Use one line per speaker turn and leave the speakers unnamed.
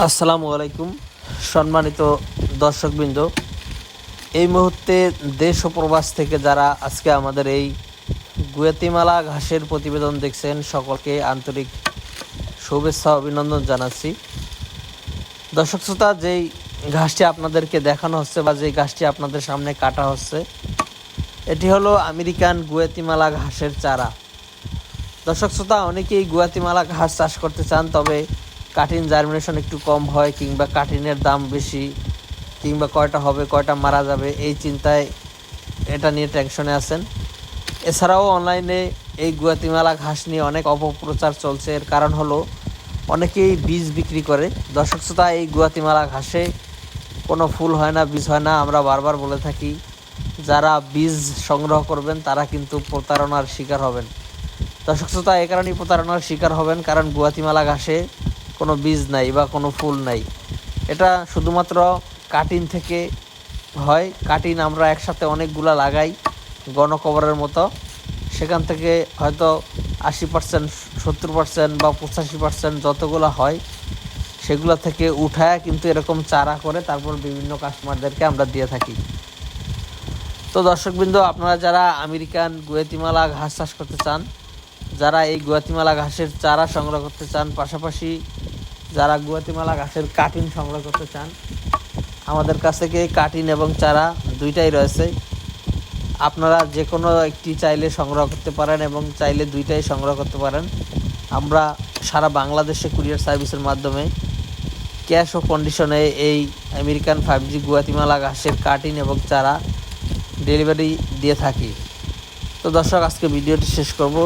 আসসালামু আলাইকুম সম্মানিত দর্শকবৃন্দ। এই মুহূর্তে দেশ ও প্রবাস থেকে যারা আজকে আমাদের এই গুয়াতিমালা ঘাসের প্রতিবেদন দেখছেন, সকলকে আন্তরিক শুভেচ্ছা অভিনন্দন জানাচ্ছি। দর্শক শ্রোতা, যেই ঘাসটি আপনাদেরকে দেখানো হচ্ছে বা যেই ঘাসটি আপনাদের সামনে কাটা হচ্ছে, এটি হলো আমেরিকান গুয়াতিমালা ঘাসের চারা। দর্শক শ্রোতা, অনেকেই গুয়াতিমালা ঘাস চাষ করতে চান, তবে কাটিং জার্মিনেশন একটু কম হয়, কিংবা কাটিংয়ের দাম বেশি, কিংবা কয়টা হবে কয়টা মারা যাবে এই চিন্তায় এটা নিয়ে টেনশনে আছেন। এছাড়াও অনলাইনে এই গুয়াতিমালা ঘাস নিয়ে অনেক অপপ্রচার চলছে। এর কারণ হলো অনেকেই বীজ বিক্রি করে। দর্শক শ্রোতা, এই গুয়াতিমালা ঘাসে কোনো ফুল হয় না, বীজ হয় না। আমরা বারবার বলে থাকি, যারা বীজ সংগ্রহ করবেন তারা কিন্তু প্রতারণার শিকার হবেন। দর্শক শ্রোতা, এই কারণেই প্রতারণার শিকার হবেন, কারণ গুয়াতিমালা ঘাসে কোনো বীজ নাই বা কোনো ফুল নাই। এটা শুধুমাত্র কাটিং থেকে হয়। কাটিং আমরা একসাথে অনেকগুলা লাগাই গণকবরের মতো, সেখান থেকে হয়তো 80%, 70% বা 85% যতগুলো হয় সেগুলো থেকে উঠায় কিন্তু এরকম চারা করে তারপর বিভিন্ন কাস্টমারদেরকে আমরা দিয়ে থাকি। তো দর্শকবৃন্দ, আপনারা যারা আমেরিকান গুয়াতিমালা ঘাস চাষ করতে চান, যারা এই গুয়াতিমালা ঘাসের চারা সংগ্রহ করতে চান, পাশাপাশি যারা গুয়াতিমালা ঘাসের কাটিং সংগ্রহ করতে চান, আমাদের কাছ থেকে কাটিং এবং চারা দুইটাই রয়েছে। আপনারা যে কোনো একটি চাইলে সংগ্রহ করতে পারেন এবং চাইলে দুইটাই সংগ্রহ করতে পারেন। আমরা সারা বাংলাদেশে কুরিয়ার সার্ভিসের মাধ্যমে ক্যাশ ও কন্ডিশনে এই আমেরিকান 5G গুয়াতিমালা ঘাসের কাটিং এবং চারা ডেলিভারি দিয়ে থাকি। তো দর্শক, আজকে ভিডিওটি শেষ করব।